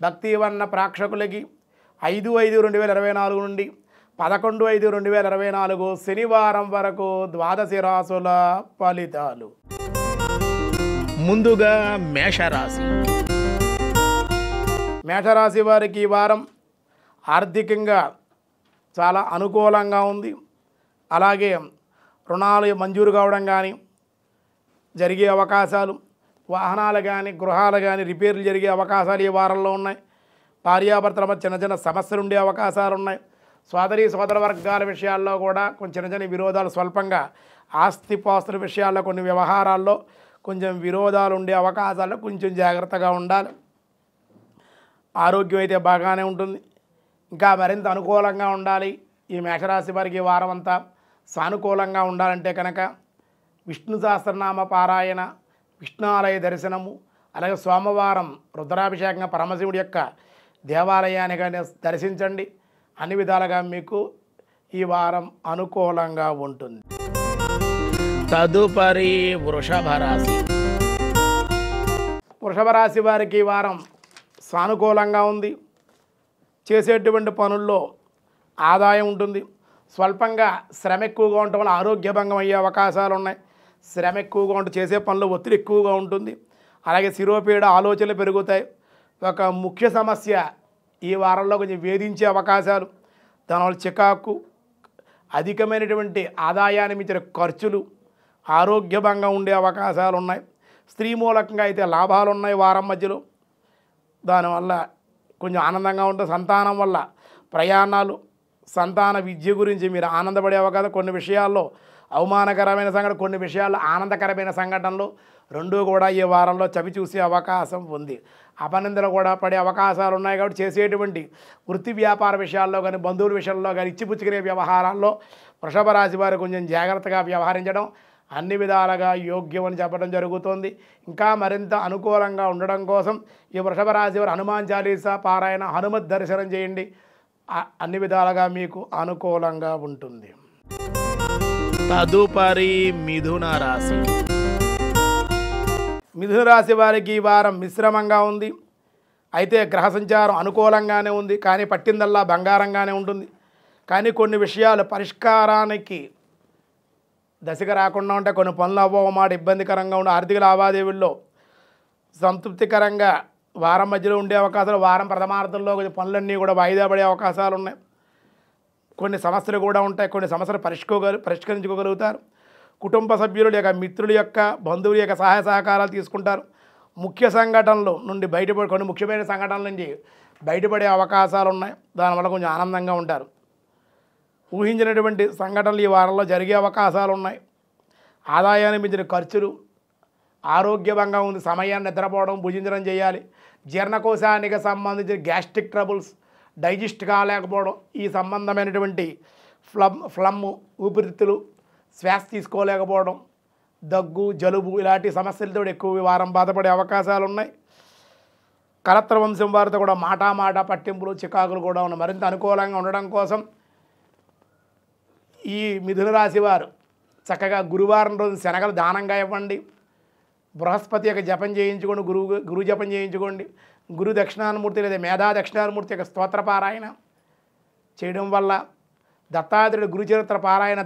భక్తివన్న ప్రేక్షకులకి 5/5/2024 నుండి 11/5/2024 శనివారం వరకు ద్వాదశి రాసుల ఫలితాలు. ముందుగా మేషరాశి. మేషరాశి వారికి ఈ వారం ఆర్థికంగా చాలా అనుకూలంగా ఉంది. అలాగే రుణాలు మంజూరు కావడం కానీ జరిగే అవకాశాలు, వాహనాలు కానీ గృహాలు కానీ రిపేర్లు జరిగే అవకాశాలు ఈ వారంలో ఉన్నాయి. భార్యాభర్తల మధ్య చిన్న చిన్న సమస్యలు ఉండే అవకాశాలు ఉన్నాయి. సోదర వర్గాల విషయాల్లో కూడా కొంచెం చిన్న చిన్న విరోధాలు, స్వల్పంగా ఆస్తిపాస్తుల విషయాల్లో కొన్ని వ్యవహారాల్లో కొంచెం విరోధాలు ఉండే అవకాశాల్లో కొంచెం జాగ్రత్తగా ఉండాలి. ఆరోగ్యం అయితే బాగానే ఉంటుంది. ఇంకా మరింత అనుకూలంగా ఉండాలి. ఈ మేషరాశి వారికి ఈ వారం అంతా సానుకూలంగా ఉండాలంటే కనుక విష్ణు సహస్రనామ పారాయణ, విష్ణు ఆలయ దర్శనము, అలాగే సోమవారం రుద్రాభిషేకంగా పరమశివుడి యొక్క దేవాలయాన్ని కానీ దర్శించండి. అన్ని విధాలుగా మీకు ఈ వారం అనుకూలంగా ఉంటుంది. తదుపరి వృషభ రాశి. వృషభ రాశి వారికి ఈ వారం సానుకూలంగా ఉంది. చేసేటువంటి పనుల్లో ఆదాయం ఉంటుంది. స్వల్పంగా శ్రమ ఎక్కువగా ఉండటం వల్ల ఆరోగ్యభంగం అయ్యే అవకాశాలు ఉన్నాయి. శ్రమ ఎక్కువగా ఉంటే చేసే పనులు ఒత్తిడి ఎక్కువగా ఉంటుంది. అలాగే శిరోపీడ, ఆలోచనలు పెరుగుతాయి. ఒక ముఖ్య సమస్య ఈ వారంలో కొంచెం వేధించే అవకాశాలు, దానివల్ల చికాకు, అధికమైనటువంటి ఆదాయాన్ని మించిన ఖర్చులు, ఆరోగ్యభంగం ఉండే అవకాశాలు ఉన్నాయి. స్త్రీ మూలకంగా అయితే లాభాలు ఉన్నాయి వారం మధ్యలో. దానివల్ల కొంచెం ఆనందంగా ఉంటుంది. సంతానం వల్ల ప్రయాణాలు, సంతాన విద్య గురించి మీరు ఆనందపడే అవకాశం, కొన్ని విషయాల్లో అవమానకరమైన సంఘటన, కొన్ని విషయాల్లో ఆనందకరమైన సంఘటనలు రెండూ కూడా ఈ వారంలో చవి చూసే అవకాశం ఉంది. అపనిందలు కూడా పడే అవకాశాలు ఉన్నాయి. కాబట్టి చేసేటువంటి వృత్తి వ్యాపార విషయాల్లో కానీ, బంధువుల విషయంలో కానీ, ఇచ్చిపుచ్చుకునే వ్యవహారాల్లో వృషభ రాశి వారు కొంచెం జాగ్రత్తగా వ్యవహరించడం అన్ని విధాలుగా యోగ్యం అని చెప్పడం జరుగుతుంది. ఇంకా మరింత అనుకూలంగా ఉండడం కోసం ఈ వృషభ రాశి వారు హనుమాన్ చాలీసా పారాయణ, హనుమత్ దర్శనం చేయండి. అన్ని విధాలుగా మీకు అనుకూలంగా ఉంటుంది. తదుపరి మిథున రాశి. మిథున రాశి వారికి ఈ వారం మిశ్రమంగా ఉంది. అయితే గ్రహ సంచారం అనుకూలంగానే ఉంది, కానీ పట్టిందల్లా బంగారంగానే ఉంటుంది. కానీ కొన్ని విషయాలు పరిష్కారానికి దశగా రాకుండా ఉంటే, కొన్ని పనులు అవ్వవు మాట ఇబ్బందికరంగా ఉండే, ఆర్థిక లావాదేవీల్లో సంతృప్తికరంగా వారం మధ్యలో ఉండే అవకాశాలు, వారం ప్రథమార్థంలో కొంచెం పనులన్నీ కూడా వాయిదా పడే అవకాశాలు ఉన్నాయి. కొన్ని సమస్యలు కూడా ఉంటాయి. కొన్ని సమస్యలు పరిష్కరించుకోగలుగుతారు. కుటుంబ సభ్యుల యొక్క, మిత్రుల యొక్క, బంధువుల యొక్క సహాయ సహకారాలు తీసుకుంటారు. ముఖ్య సంఘటనలు నుండి కొన్ని ముఖ్యమైన సంఘటనల నుంచి బయటపడే అవకాశాలు ఉన్నాయి. దానివల్ల కొంచెం ఆనందంగా ఉంటారు. ఊహించినటువంటి సంఘటనలు ఈ వారంలో జరిగే అవకాశాలు ఉన్నాయి. ఆదాయాన్ని మించిన ఖర్చులు, ఆరోగ్యభంగా ఉంది. సమయాన్ని నిద్రపోవడం, భుజించడం చేయాలి. జీర్ణకోశానికి సంబంధించిన గ్యాస్ట్రిక్ ట్రబుల్స్, డైజెస్ట్ కాలేకపోవడం, ఈ సంబంధమైనటువంటి ఫ్లమ్, ఊపిరితిత్తులు, శ్వాస తీసుకోలేకపోవడం, దగ్గు, జలుబు ఇలాంటి సమస్యలతో ఎక్కువ వారం బాధపడే అవకాశాలు ఉన్నాయి. కలత్ర వంశం వారితో కూడా మాట పట్టింపులు, చికాకులు కూడా ఉన్నాయి. మరింత అనుకూలంగా ఉండడం కోసం ఈ మిథున రాశి వారు చక్కగా గురువారం రోజు శనగలు దానంగా ఇవ్వండి. బృహస్పతి యొక్క జపం చేయించుకోండి, గురు జపం చేయించుకోండి. గురు దక్షిణామూర్తి లేదా మేధా దక్షిణామూర్తి యొక్క స్తోత్రపారాయణ చేయడం వల్ల, దత్తాత్రేయుడు గురుచరిత్ర పారాయణ,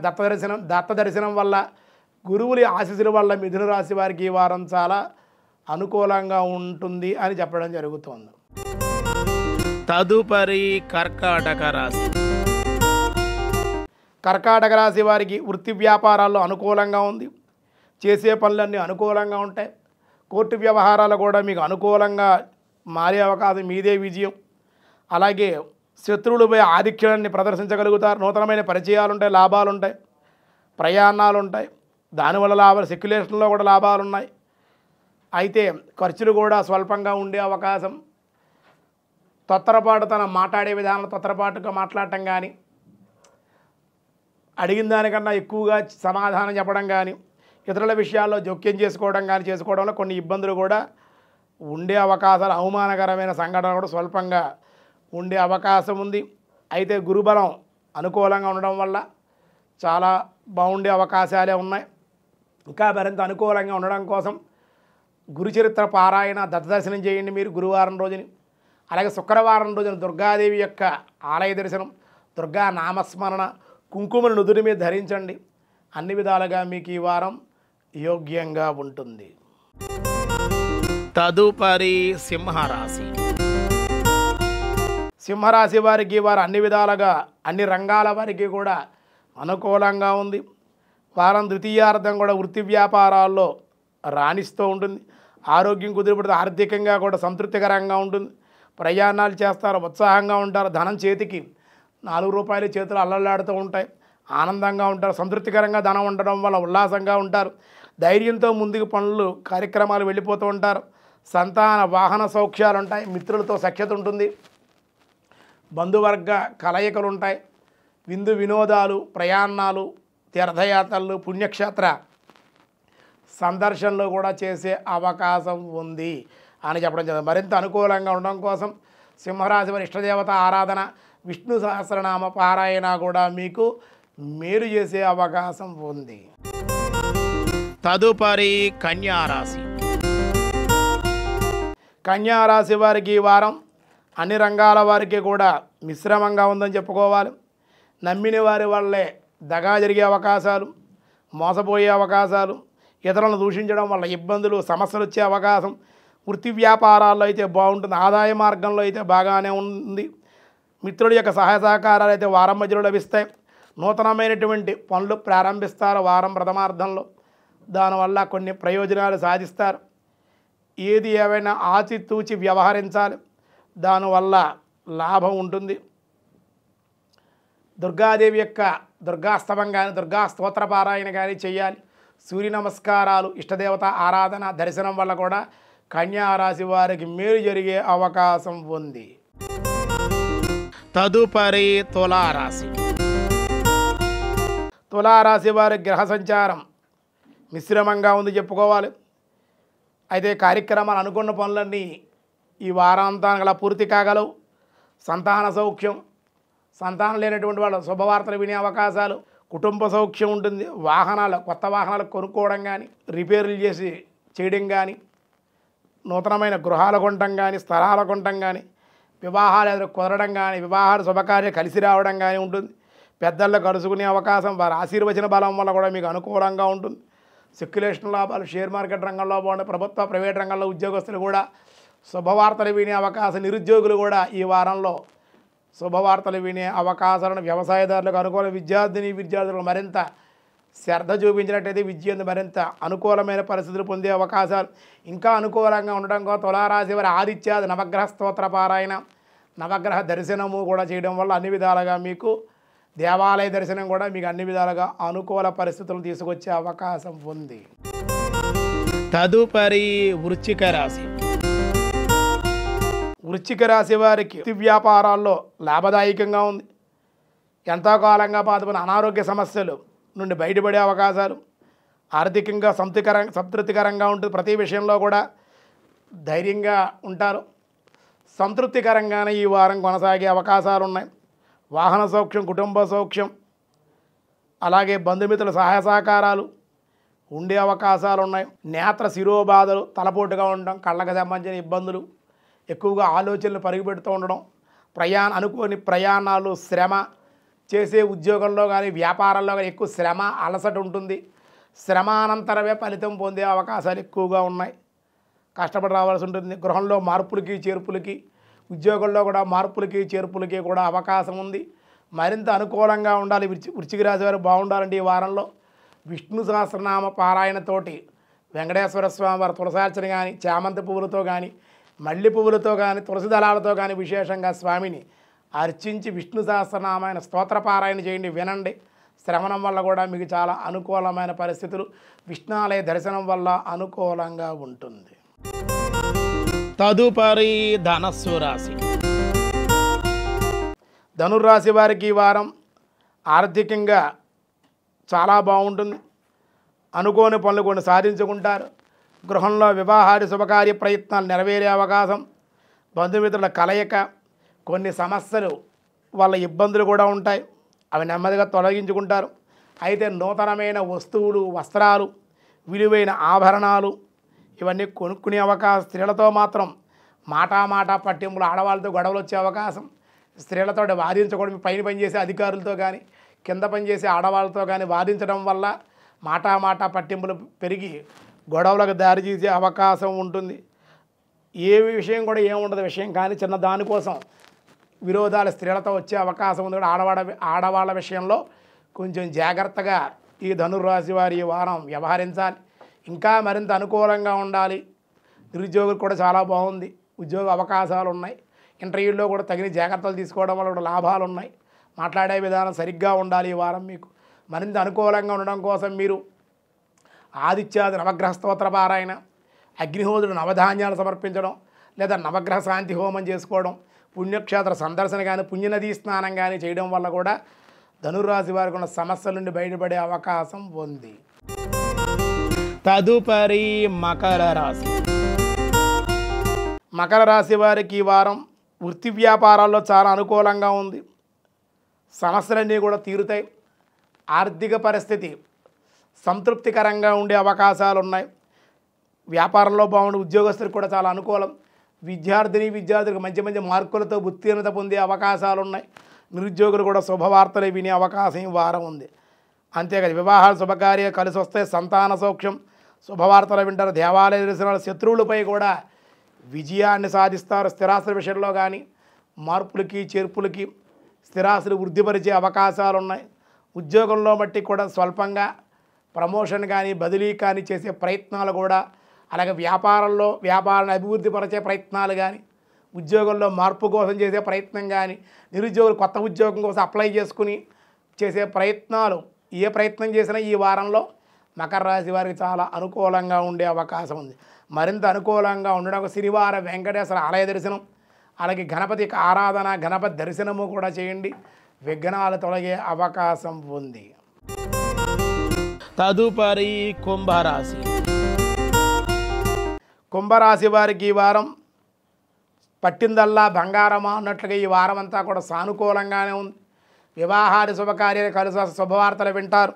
దత్త దర్శనం వల్ల, గురువుల ఆశీస్సుల వల్ల మిథున రాశి వారికి ఈ వారం చాలా అనుకూలంగా ఉంటుంది అని చెప్పడం జరుగుతోంది. తదుపరి కర్కాటక రాశి. కర్కాటక రాశి వారికి వృత్తి వ్యాపారాల్లో అనుకూలంగా ఉంది. చేసే పనులన్నీ అనుకూలంగా ఉంటాయి. కోర్టు వ్యవహారాలు కూడా మీకు అనుకూలంగా మారే అవకాశం, మీదే విజయం. అలాగే శత్రువులపై ఆధిక్యాన్ని ప్రదర్శించగలుగుతారు. నూతనమైన పరిచయాలు ఉంటాయి, లాభాలు ఉంటాయి, ప్రయాణాలు ఉంటాయి. దానివల్ల లాభాలు, సెక్యులేషన్లో కూడా లాభాలు ఉన్నాయి. అయితే ఖర్చులు కూడా స్వల్పంగా ఉండే అవకాశం. తొత్తరపాటు మాట్లాడే విధానంలో తొత్తరపాటుగా మాట్లాడటం కానీ, అడిగిన దానికన్నా ఎక్కువగా సమాధానం చెప్పడం కానీ, ఇతరుల విషయాల్లో జోక్యం చేసుకోవడంలో కొన్ని ఇబ్బందులు కూడా ఉండే అవకాశాలు, అవమానకరమైన సంఘటన కూడా స్వల్పంగా ఉండే అవకాశం ఉంది. అయితే గురుబలం అనుకూలంగా ఉండడం వల్ల చాలా బాగుండే అవకాశాలే ఉన్నాయి. ఇంకా మరింత అనుకూలంగా ఉండడం కోసం గురుచరిత్ర పారాయణ, దత్తదర్శనం చేయండి మీరు గురువారం రోజుని. అలాగే శుక్రవారం రోజున దుర్గాదేవి యొక్క ఆలయ దర్శనం, దుర్గా నామస్మరణ, కుంకుమను నుదుటి మీద ధరించండి. అన్ని విధాలుగా మీకు ఈ వారం యోగ్యంగా ఉంటుంది. తదుపరి సింహరాశి. సింహరాశి వారికి వారు అన్ని విధాలుగా అన్ని రంగాల వారికి కూడా అనుకూలంగా ఉంది. వారం ద్వితీయార్థం కూడా వృత్తి వ్యాపారాల్లో రాణిస్తూ ఉంటుంది. ఆరోగ్యం కుదిరిపడితే ఆర్థికంగా కూడా సంతృప్తికరంగా ఉంటుంది. ప్రయాణాలు చేస్తారు, ఉత్సాహంగా ఉంటారు. ధనం చేతికి 4 రూపాయలు చేతులు అల్లల్లాడుతూ ఉంటాయి. ఆనందంగా ఉంటారు. సంతృప్తికరంగా ధనం ఉండడం వల్ల ఉల్లాసంగా ఉంటారు. ధైర్యంతో ముందుకు పనులు కార్యక్రమాలు వెళ్ళిపోతూ ఉంటారు. సంతాన వాహన సౌఖ్యాలు ఉంటాయి. మిత్రులతో సఖ్యత ఉంటుంది. బంధువర్గ కలయికలు ఉంటాయి. విందు వినోదాలు, ప్రయాణాలు, తీర్థయాత్రలు, పుణ్యక్షేత్ర సందర్శనలు కూడా చేసే అవకాశం ఉంది అని చెప్పడం జరిగింది. మరింత అనుకూలంగా ఉండడం కోసం సింహరాశి వారి ఇష్టదేవత ఆరాధన, విష్ణు సహస్రనామ పారాయణ కూడా మీకు మేలు చేసే అవకాశం ఉంది. తదుపరి కన్యారాశి. కన్యారాశి వారికి ఈ వారం అన్ని రంగాల వారికి కూడా మిశ్రమంగా ఉందని చెప్పుకోవాలి. నమ్మిన వారి వల్లే దగా జరిగే అవకాశాలు, మోసపోయే అవకాశాలు, ఇతరులను దూషించడం వల్ల ఇబ్బందులు, సమస్యలు వచ్చే అవకాశం. వృత్తి వ్యాపారాల్లో అయితే బాగుంటుంది. ఆదాయ మార్గంలో అయితే బాగానే ఉంది. మిత్రుల యొక్క సహాయ సహకారాలు అయితే వారం మధ్యలో లభిస్తాయి. నూతనమైనటువంటి పనులు ప్రారంభిస్తారు వారం ప్రథమార్థంలో. దానివల్ల కొన్ని ప్రయోజనాలు సాధిస్తారు. ఏది ఏవైనా ఆచితూచి వ్యవహరించాలి. దానివల్ల లాభం ఉంటుంది. దుర్గాదేవి యొక్క దుర్గాస్తవం కానీ, దుర్గా స్తోత్ర పారాయణ కానీ చేయాలి. సూర్య నమస్కారాలు, ఇష్టదేవత ఆరాధన, దర్శనం వల్ల కూడా కన్యారాశి వారికి మేలు జరిగే అవకాశం ఉంది. తదుపరి తులారాశి. తులారాశి వారి గ్రహ సంచారం మిశ్రమంగా ఉంది చెప్పుకోవాలి. అయితే కార్యక్రమాలు అనుకున్న పనులన్నీ ఈ వారాంతానికి అలా పూర్తి కాగలవు. సంతాన సౌఖ్యం, సంతానం లేనటువంటి వాళ్ళు శుభవార్తలు వినే అవకాశాలు, కుటుంబ సౌఖ్యం ఉంటుంది. వాహనాలు, కొత్త వాహనాలు కొనుక్కోవడం కానీ, రిపేర్లు చేసి చేయడం కానీ, నూతనమైన గృహాలు కొనడం కానీ, స్థలాలు కొనడం కానీ, వివాహాలు ఎదురు కుదరడం కానీ, వివాహాలు శుభకార్యాలు కలిసి రావడం కానీ ఉంటుంది. పెద్దల్లో కలుసుకునే అవకాశం, వారి ఆశీర్వచన బలం వల్ల కూడా మీకు అనుకూలంగా ఉంటుంది. సెక్యులేషన్ లాభాలు, షేర్ మార్కెట్ రంగంలో బాగుంటాయి. ప్రభుత్వ ప్రైవేట్ రంగంలో ఉద్యోగస్తులు కూడా శుభవార్తలు వినే అవకాశం, నిరుద్యోగులు కూడా ఈ వారంలో శుభవార్తలు వినే అవకాశాలను, వ్యవసాయదారులకు అనుకూల, విద్యార్థులకు మరింత శ్రద్ధ చూపించినట్టయితే విద్య మరింత అనుకూలమైన పరిస్థితులు పొందే అవకాశాలు ఇంకా అనుకూలంగా ఉండడం కోసం తులారాశి వారి ఆదిత్యాది నవగ్రహ స్తోత్ర పారాయణ, నవగ్రహ దర్శనము కూడా చేయడం వల్ల అన్ని విధాలుగా మీకు దేవాలయ దర్శనం కూడా మీకు అన్ని విధాలుగా అనుకూల పరిస్థితులు తీసుకొచ్చే అవకాశం ఉంది. తదుపరి వృశ్చిక రాశి. వృశ్చిక రాశి వారికి వృత్తి వ్యాపారాల్లో లాభదాయకంగా ఉంది. ఎంతో కాలంగా బాధపడిన అనారోగ్య సమస్యలు నుండి బయటపడే అవకాశాలు, ఆర్థికంగా సంతృప్తికరంగా ఉంటుంది. ప్రతి విషయంలో కూడా ధైర్యంగా ఉంటారు. సంతృప్తికరంగానే ఈ వారం కొనసాగే అవకాశాలు ఉన్నాయి. వాహన సౌఖ్యం, కుటుంబ సౌఖ్యం, అలాగే బంధుమిత్రుల సహాయ సహకారాలు ఉండే అవకాశాలు ఉన్నాయి. నేత్ర శిరోబాధలు, తలపోటుగా ఉండడం, కళ్ళకు సంబంధించిన ఇబ్బందులు, ఎక్కువగా ఆలోచనలు పరుగుపెడుతూ ఉండడం, అనుకోని ప్రయాణాలు, శ్రమ, చేసే ఉద్యోగంలో కానీ వ్యాపారంలో కానీ ఎక్కువ శ్రమ, అలసట ఉంటుంది. శ్రమానంతరమే ఫలితం పొందే అవకాశాలు ఎక్కువగా ఉన్నాయి. కష్టపడి రావాల్సి ఉంటుంది. గృహంలో మార్పులకి చేర్పులకి, ఉద్యోగంలో కూడా మార్పులకి చేర్పులకి కూడా అవకాశం ఉంది. మరింత అనుకూలంగా ఉండాలి. వృశ్చిక రాశి వారు బాగుండాలంటే ఈ వారంలో విష్ణు సహస్రనామ పారాయణతోటి వెంకటేశ్వర స్వామి వారి తులసార్చన కానీ, చామంతి పువ్వులతో కానీ, మల్లి పువ్వులతో కానీ, తులసి దళాలతో కానీ విశేషంగా స్వామిని అర్చించి విష్ణు సహస్రనామైన స్తోత్ర పారాయణ చేయండి, వినండి. శ్రవణం వల్ల కూడా మీకు చాలా అనుకూలమైన పరిస్థితులు, విష్ణాలయ దర్శనం వల్ల అనుకూలంగా ఉంటుంది. తదుపరి ధనస్సు రాశి. ధనుర్రాశి వారికి ఈ వారం ఆర్థికంగా చాలా బాగుంటుంది. అనుకోని పనులు కొన్ని సాధించుకుంటారు. గృహంలో వివాహాది శుభకార్య ప్రయత్నాలు నెరవేరే అవకాశం, బంధుమిత్రుల కలయిక, కొన్ని సమస్యలు వాళ్ళ ఇబ్బందులు కూడా ఉంటాయి. అవి నెమ్మదిగా తొలగించుకుంటారు. అయితే నూతనమైన వస్తువులు, వస్త్రాలు, విలువైన ఆభరణాలు ఇవన్నీ కొనుక్కునే అవకాశం, స్త్రీలతో మాత్రం మాట పట్టింపులు ఆడవాళ్ళతో గొడవలు వచ్చే అవకాశం, స్త్రీలతో వాదించకూడదు, పైన పనిచేసే అధికారులతో కానీ కింద పనిచేసే ఆడవాళ్ళతో కానీ వాదించడం వల్ల మాట పట్టింపులు పెరిగి గొడవలకు దారి తీసే అవకాశం ఉంటుంది. ఏ విషయం కూడా ఏముండదు విషయం, కానీ చిన్న దానికోసం విరోధాలు స్త్రీలతో వచ్చే అవకాశం ఉంది. ఆడవాళ్ళ విషయంలో కొంచెం జాగ్రత్తగా ఈ ధనుర్రాశి వారి ఈ వారం వ్యవహరించాలి. ఇంకా మరింత అనుకూలంగా ఉండాలి. నిరుద్యోగులు కూడా చాలా బాగుంది, ఉద్యోగ అవకాశాలు ఉన్నాయి. ఇంటర్వ్యూల్లో కూడా తగిన జాగ్రత్తలు తీసుకోవడం వల్ల కూడా లాభాలు ఉన్నాయి. మాట్లాడే విధానం సరిగ్గా ఉండాలి. ఈ వారం మీకు మరింత అనుకూలంగా ఉండడం కోసం మీరు ఆదిత్యాది నవగ్రహ స్తోత్ర పారాయణ, అగ్నిహోత్రుడు నవధాన్యాలు సమర్పించడం, లేదా నవగ్రహ శాంతి హోమం చేసుకోవడం, పుణ్యక్షేత్ర సందర్శన కానీ పుణ్యనదీ స్నానం కానీ చేయడం వల్ల కూడా ధనుర్రాశి వారికి ఉన్న సమస్యల నుండి బయటపడే అవకాశం ఉంది. తదుపరి మకర రాశి. మకర రాశి వారికి ఈ వారం వృత్తి వ్యాపారాల్లో చాలా అనుకూలంగా ఉంది. సమస్యలన్నీ కూడా తీరుతాయి. ఆర్థిక పరిస్థితి సంతృప్తికరంగా ఉండే అవకాశాలు ఉన్నాయి. వ్యాపారంలో బాగుండే ఉద్యోగస్తులకు కూడా చాలా అనుకూలం. విద్యార్థులకు మంచి మార్కులతో ఉత్తీర్ణత పొందే అవకాశాలు ఉన్నాయి. నిరుద్యోగులు కూడా శుభవార్తలు వినే అవకాశం ఈ వారం ఉంది. అంతేకాదు వివాహాలు శుభకార్యాలు కలిసి వస్తే సంతాన సౌఖ్యం, శుభవార్తలు వింటారు. దేవాలయ దర్శనాలు, శత్రువులపై కూడా విజయాన్ని సాధిస్తారు. స్థిరాస్తుల విషయంలో కానీ మార్పులకి చేర్పులకి స్థిరాస్తులు వృద్ధిపరిచే అవకాశాలు ఉన్నాయి. ఉద్యోగంలో బట్టి కూడా స్వల్పంగా ప్రమోషన్ కానీ బదిలీ కానీ చేసే ప్రయత్నాలు కూడా, అలాగే వ్యాపారాన్ని అభివృద్ధి పరిచే ప్రయత్నాలు కానీ, ఉద్యోగంలో మార్పు కోసం చేసే ప్రయత్నం కానీ, నిరుద్యోగులు కొత్త ఉద్యోగం కోసం అప్లై చేసుకుని చేసే ప్రయత్నాలు, ఏ ప్రయత్నం చేసినా ఈ వారంలో మకర రాశి వారికి చాలా అనుకూలంగా ఉండే అవకాశం ఉంది. మరింత అనుకూలంగా ఉండడం శనివారం వెంకటేశ్వర ఆలయ దర్శనం, అలాగే గణపతికి ఆరాధన, గణపతి దర్శనము కూడా చేయండి. విఘ్నాలు తొలగే అవకాశం ఉంది. తదుపరి కుంభరాశి. కుంభరాశి వారికి ఈ వారం పట్టిందల్లా బంగారమా అన్నట్లుగా ఈ వారం అంతా కూడా సానుకూలంగానే ఉంది. వివాహాది శుభకార్యాలు కలిసి శుభవార్తలు వింటారు.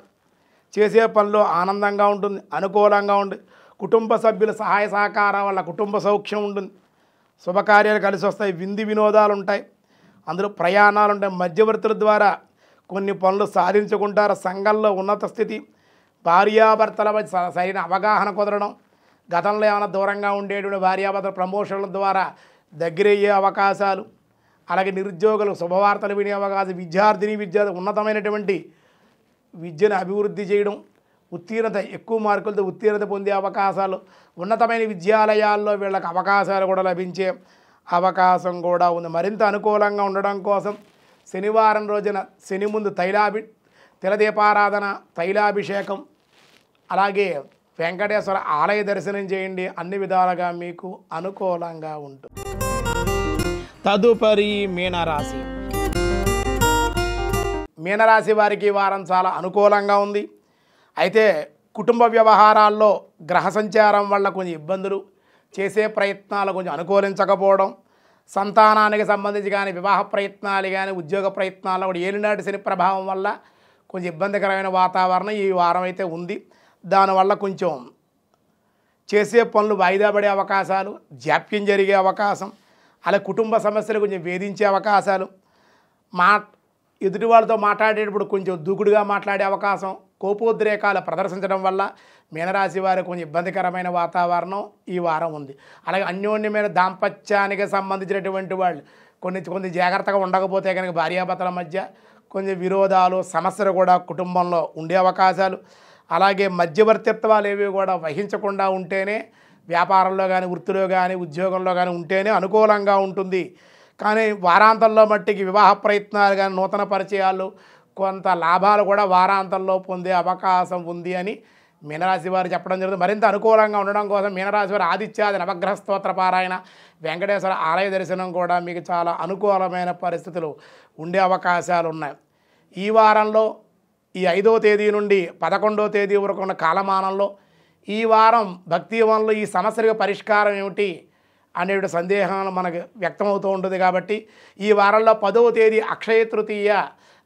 చేసే పనిలో ఆనందంగా ఉంటుంది, అనుకూలంగా ఉంది. కుటుంబ సభ్యుల సహాయ సహకారం వల్ల కుటుంబ సౌఖ్యం ఉంటుంది. శుభకార్యాలు కలిసి వస్తాయి. వినోదాలు ఉంటాయి. అందులో ప్రయాణాలు ఉంటాయి. మధ్యవర్తుల ద్వారా కొన్ని పనులు సాధించుకుంటారు. సంఘంలో ఉన్నత స్థితి, భార్యాభర్తల మధ్య సరైన అవగాహన కుదరడం, గతంలో ఏమైనా దూరంగా ఉండేటువంటి భార్యాభర్తల ప్రమోషన్ల ద్వారా దగ్గరయ్యే అవకాశాలు, అలాగే నిరుద్యోగులు శుభవార్తలు వినే అవకాశం, విద్యార్థి ఉన్నతమైనటువంటి విద్యను అభివృద్ధి చేయడం, ఎక్కువ మార్కులతో ఉత్తీర్ణత పొందే అవకాశాలు, ఉన్నతమైన విద్యాలయాల్లో వీళ్ళకి అవకాశాలు కూడా లభించే అవకాశం కూడా ఉంది. మరింత అనుకూలంగా ఉండడం కోసం శనివారం రోజున శని ముందు తిలదీపారాధన, తైలాభిషేకం, అలాగే వెంకటేశ్వర ఆలయ దర్శనం చేయండి. అన్ని విధాలుగా మీకు అనుకూలంగా ఉంటుంది. తదుపరి మీనరాశి. మీనరాశి వారికి ఈ వారం చాలా అనుకూలంగా ఉంది. అయితే కుటుంబ వ్యవహారాల్లో గ్రహ సంచారం వల్ల కొంచెం ఇబ్బందులు, చేసే ప్రయత్నాలు కొంచెం అనుకూలించకపోవడం, సంతానానికి సంబంధించి కానీ వివాహ ప్రయత్నాలు కానీ ఉద్యోగ ప్రయత్నాలు కూడా ఏలినాటి శని ప్రభావం వల్ల కొంచెం ఇబ్బందికరమైన వాతావరణం ఈ వారం అయితే ఉంది. దానివల్ల కొంచెం చేసే పనులు వాయిదా పడే అవకాశాలు, జాప్యం జరిగే అవకాశం, అలాగే కుటుంబ సమస్యలు కొంచెం వేధించే అవకాశాలు, ఎదుటి వాళ్ళతో మాట్లాడేటప్పుడు కొంచెం దూకుడుగా మాట్లాడే అవకాశం, కోపోద్రేకాలు ప్రదర్శించడం వల్ల మీనరాశి వారికి కొంచెం ఇబ్బందికరమైన వాతావరణం ఈ వారం ఉంది. అలాగే అన్యోన్యమైన దాంపత్యానికి సంబంధించినటువంటి వాళ్ళు కొన్ని జాగ్రత్తగా ఉండకపోతే కనుక భార్యాభర్తల మధ్య కొంచెం విరోధాలు, సమస్యలు కూడా కుటుంబంలో ఉండే అవకాశాలు, అలాగే మధ్యవర్తిత్వాలు ఏవి కూడా వహించకుండా ఉంటేనే వ్యాపారంలో కానీ వృత్తిలో కానీ ఉద్యోగంలో కానీ ఉంటేనే అనుకూలంగా ఉంటుంది. కానీ వారాంతంలో మట్టికి వివాహ ప్రయత్నాలు కానీ నూతన పరిచయాలు, కొంత లాభాలు కూడా వారాంతంలో పొందే అవకాశం ఉంది అని మీనరాశి వారు చెప్పడం జరుగుతుంది. మరింత అనుకూలంగా ఉండడం కోసం మీనరాశి వారు ఆదిత్యాది నవగ్రహ స్తోత్ర పారాయణ, వెంకటేశ్వర ఆలయ దర్శనం కూడా మీకు చాలా అనుకూలమైన పరిస్థితులు ఉండే అవకాశాలు ఉన్నాయి. ఈ వారంలో ఈ 5వ తేదీ నుండి 11వ తేదీ వరకు ఉన్న కాలమానంలో ఈ వారం భక్తివనంలో ఈ సమస్యలకు పరిష్కారం ఏమిటి అనేటువంటి సందేహాలు మనకు వ్యక్తమవుతూ ఉంటుంది. కాబట్టి ఈ వారంలో 10వ తేదీ అక్షయ తృతీయ,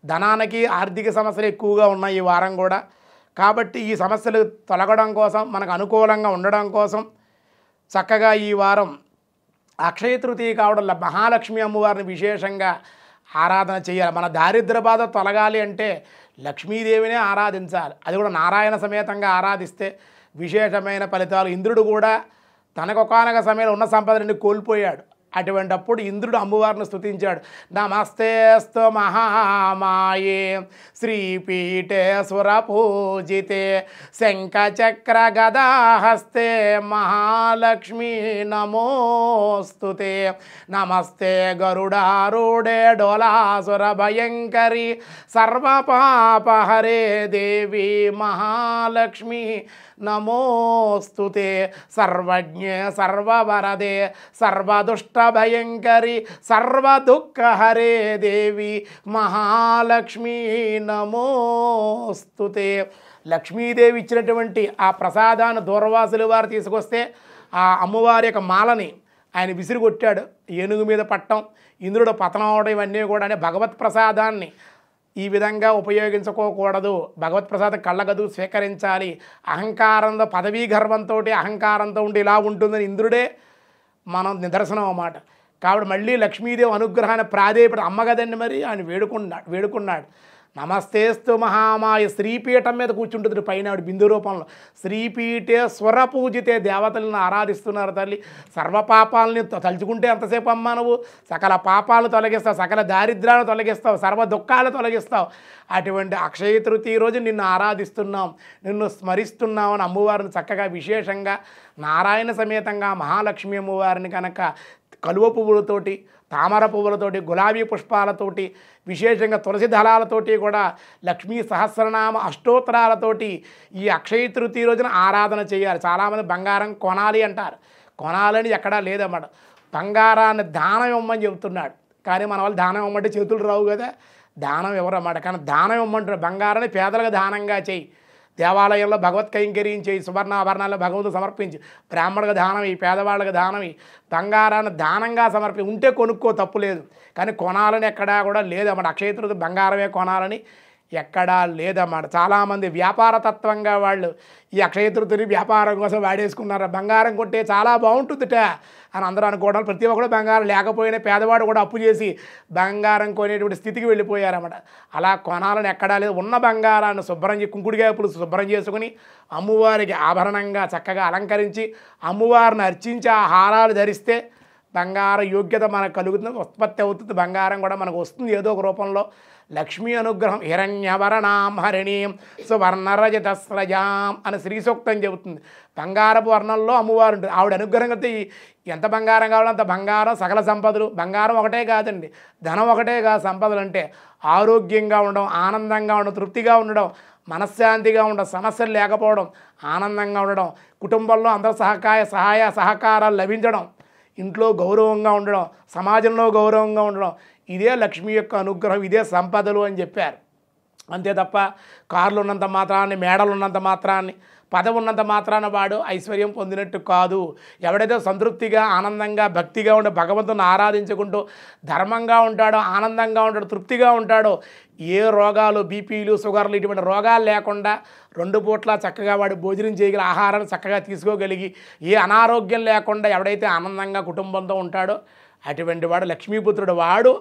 ధనానికి ఆర్థిక సమస్యలు ఎక్కువగా ఉన్నాయి ఈ వారం కూడా. కాబట్టి ఈ సమస్యలు తొలగడం కోసం, మనకు అనుకూలంగా ఉండడం కోసం చక్కగా ఈ వారం అక్షయ తృతీయ కావడం వల్ల మహాలక్ష్మి అమ్మవారిని విశేషంగా ఆరాధన చేయాలి. మన దారిద్ర్య బాధ తొలగాలి అంటే లక్ష్మీదేవినే ఆరాధించాలి. అది కూడా నారాయణ సమేతంగా ఆరాధిస్తే విశేషమైన ఫలితాలు. ఇంద్రుడు కూడా తనకొకానొక సమయంలో ఉన్న సంపదన్ని కోల్పోయాడు. అటువంటప్పుడు ఇంద్రుడు అమ్మవారిని స్తుతించాడు. నమస్తేస్తు మహామాయే శ్రీపీఠే సురపూజితే శంఖచక్ర గదాహస్తే మహాలక్ష్మీ నమోస్తుతే. నమస్తే గరుడారూఢే డోలాసుర భయంకరి సర్వపాపహరే దేవి మహాలక్ష్మి నమోస్తుతే. సర్వజ్ఞే సర్వవరదే సర్వదుష్టభయంకరి సర్వదుఃఖహరే దేవి మహాలక్ష్మీ నమోస్తుతే. లక్ష్మీదేవి ఇచ్చినటువంటి ఆ ప్రసాదాన్ని దూర్వాసుల వారు తీసుకొస్తే ఆ అమ్మవారి యొక్క మాలని ఆయన విసిరిగొట్టాడు. ఏనుగు మీద పట్టం, ఇంద్రుడు పతనం అవడం, ఇవన్నీ కూడా భగవత్ ప్రసాదాన్ని ఈ విధంగా ఉపయోగించుకోకూడదు. భగవత్ ప్రసాదం కళ్ళగదు స్వీకరించాలి. అహంకారంతో పదవీ గర్వంతో అహంకారంతో ఉండి ఇలా ఉంటుందని ఇంద్రుడే మనం నిదర్శనం అన్నమాట. కాబట్టి మళ్ళీ లక్ష్మీదేవి అనుగ్రహాన్ని ప్రాధేయపడి అమ్మగదండి మరి ఆయన వేడుకున్నాడు. నమస్తేస్తు మహామాయ. శ్రీపీఠం మీద కూర్చుంటుంది పైన ఆవిడ బిందు రూపంలో. శ్రీపీఠే స్వర పూజితే. దేవతలను ఆరాధిస్తున్నారు తల్లి. సర్వపాపాలని తలుచుకుంటే ఎంతసేపు అమ్మా నువ్వు సకల పాపాలను తొలగిస్తావు, సకల దారిద్ర్యాలను తొలగిస్తావు, సర్వ దుఃఖాలు తొలగిస్తావు. అటువంటి అక్షయ తృతీయ రోజు నిన్ను ఆరాధిస్తున్నాం, నిన్ను స్మరిస్తున్నాం అని అమ్మవారిని చక్కగా విశేషంగా నారాయణ సమేతంగా మహాలక్ష్మి అమ్మవారిని కనుక కలువ పువ్వులతోటి, తామర పువ్వులతోటి, గులాబీ పుష్పాలతోటి, విశేషంగా తులసి దళాలతోటి కూడా లక్ష్మీ సహస్రనామ అష్టోత్తరాలతోటి ఈ అక్షయ తృతీయ రోజున ఆరాధన చేయాలి. చాలామంది బంగారం కొనాలి అంటారు. కొనాలని ఎక్కడా లేదన్నమాట. బంగారాన్ని దానం ఇవ్వమని చెబుతున్నాడు. కానీ మన వాళ్ళు దానం ఇవ్వమంటే చేతులు రావు కదా, దానం ఇవ్వరన్నమాట. కానీ దానం ఇవ్వమంటున్నారు. బంగారాన్ని పేదలకు దానంగా చేయి, దేవాలయంలో భగవత్ కైంకర్యం చేయి, సువర్ణాభరణాలు భగవంతుడు సమర్పించి, బ్రాహ్మణులకు దానం ఇవి, పేదవాళ్ళకి దానం ఇవి, బంగారాన్ని దానంగా సమర్పి ఉంటే కొనుక్కో తప్పు లేదు. కానీ కొనాలని ఎక్కడా కూడా లేదన్నమాట. అక్షయ తృతీయ బంగారమే కొనాలని ఎక్కడా లేదన్నమాట. చాలామంది వ్యాపార తత్వంగా వాళ్ళు ఈ అక్షయ తృతీయని వ్యాపారం కోసం వాడేసుకున్నారు. బంగారం కొంటే చాలా బాగుంటుందిట అని అందరూ అనుకోవడం. ప్రతి ఒక్కరు బంగారం లేకపోయినా పేదవాడు కూడా అప్పు చేసి బంగారం కొనేటువంటి స్థితికి వెళ్ళిపోయారన్నమాట. అలా కొనాలని ఎక్కడా లేదు. ఉన్న బంగారాన్ని శుభ్రం చేసి కుంకుడికాయ పులుసు శుభ్రం చేసుకుని అమ్మవారికి ఆభరణంగా చక్కగా అలంకరించి అమ్మవారిని అర్చించి ఆ హారాలు ధరిస్తే బంగార యోగ్యత మనకు కలుగుతుంది, ఉత్పత్తి అవుతుంది. బంగారం కూడా మనకు వస్తుంది ఏదో ఒక రూపంలో. లక్ష్మీ అనుగ్రహం హిరణ్యవర్ణాం హరిణీం సువర్ణరజతస్రజాం అని శ్రీ సూక్తం చెబుతుంది. బంగారపు వర్ణంలో అమ్మవారు ఉంటుంది. ఆవిడ అనుగ్రహం అయితే ఎంత బంగారం కావాలో అంత బంగారం, సకల సంపదలు. బంగారం ఒకటే కాదండి, ధనం ఒకటే కాదు. సంపదలు అంటే ఆరోగ్యంగా ఉండడం, ఆనందంగా ఉండడం, తృప్తిగా ఉండడం, మనశ్శాంతిగా ఉండడం, సమస్యలు లేకపోవడం, ఆనందంగా ఉండడం, కుటుంబంలో అందరూ సహాయ సహకారాలు లభించడం, ఇంట్లో గౌరవంగా ఉండడం, సమాజంలో గౌరవంగా ఉండడం, ఇదే లక్ష్మి యొక్క అనుగ్రహం, ఇదే సంపదలు అని చెప్పారు. అంతే తప్ప కార్లు ఉన్నంత మాత్రాన్ని, మేడలు ఉన్నంత మాత్రాన్ని, పదవి ఉన్నంత మాత్రాన వాడు ఐశ్వర్యం పొందినట్టు కాదు. ఎవడైతే సంతృప్తిగా, ఆనందంగా, భక్తిగా ఉండే భగవంతుని ఆరాధించుకుంటూ ధర్మంగా ఉంటాడో, ఆనందంగా ఉంటాడో, తృప్తిగా ఉంటాడో, ఏ రోగాలు, బీపీలు, షుగర్లు ఇటువంటి రోగాలు లేకుండా 2 పూట్ల చక్కగా వాడు భోజనం చేయగల, ఆహారాన్ని చక్కగా తీసుకోగలిగి, ఏ అనారోగ్యం లేకుండా ఎవడైతే ఆనందంగా కుటుంబంతో ఉంటాడో అటువంటి వాడు లక్ష్మీపుత్రుడు. వాడు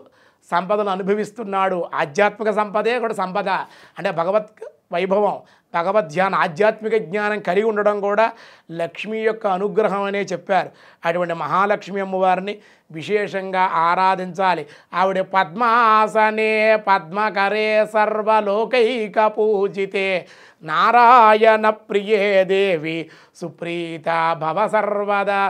సంపదను అనుభవిస్తున్నాడు. ఆధ్యాత్మిక సంపదే కూడా సంపద అంటే భగవత్ వైభవం, భగవద్ ధ్యానం, ఆధ్యాత్మిక జ్ఞానం కలిగి ఉండడం కూడా లక్ష్మి యొక్క అనుగ్రహం అనే చెప్పారు. అటువంటి మహాలక్ష్మి అమ్మవారిని విశేషంగా ఆరాధించాలి. ఆవిడ పద్మాసనే పద్మకరే సర్వలోకైక పూజితే నారాయణ ప్రియే దేవి సుప్రీత భవ సర్వదా.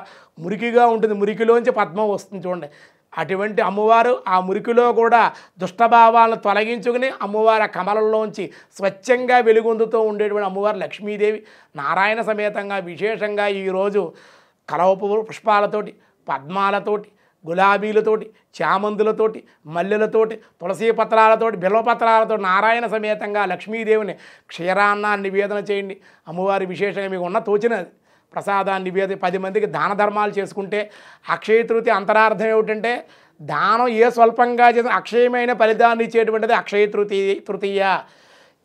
మురికిగా ఉంటుంది, మురికిలోంచి పద్మం వస్తుంది చూడండి. అటువంటి అమ్మవారు ఆ మురికిలో కూడా దుష్టభావాలను తొలగించుకుని అమ్మవారి కమలంలోంచి స్వచ్ఛంగా వెలుగొందుతూ ఉండేటువంటి అమ్మవారు లక్ష్మీదేవి. నారాయణ సమేతంగా విశేషంగా ఈరోజు కలవ పుష్పాలతోటి, పద్మాలతోటి, గులాబీలతోటి, చామంతులతోటి, మల్లెలతోటి, తులసీ పత్రాలతోటి, బిల్వపత్రాలతో నారాయణ సమేతంగా లక్ష్మీదేవిని క్షీరాన్నాన్ని నివేదన చేయండి. అమ్మవారి విశేషంగా మీకు ఉన్న తోచినది ప్రసాదాన్ని నివేద 10 మందికి దాన ధర్మాలు చేసుకుంటే అక్షయ తృతీయ అంతరార్థం ఏమిటంటే దానం ఏ స్వల్పంగా చేసిన అక్షయమైన ఫలితాన్ని ఇచ్చేటువంటిది అక్షయ తృతీయ.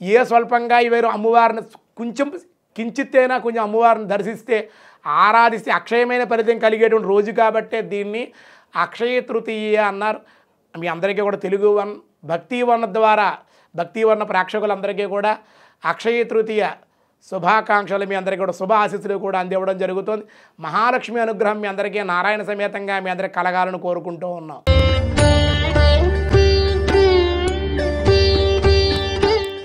ఏ స్వల్పంగా ఇవేరు అమ్మవారిని కొంచెం కించిత్తైనా కొంచెం అమ్మవారిని దర్శిస్తే ఆరాధిస్తే అక్షయమైన ఫలితం కలిగేటువంటి రోజు కాబట్టే దీన్ని అక్షయ తృతీయ అన్నారు. మీ అందరికీ కూడా తెలుగు వన్ భక్తివర్ణ ద్వారా భక్తివర్ణ ప్రేక్షకులందరికీ కూడా అక్షయ తృతీయ శుభాకాంక్షలు, మీ అందరికీ కూడా శుభ ఆశీస్సులు కూడా అందివ్వడం జరుగుతుంది. మహాలక్ష్మి అనుగ్రహం మీ అందరికీ నారాయణ సమేతంగా మీ అందరికీ కలగాలని కోరుకుంటూ ఉన్నాం.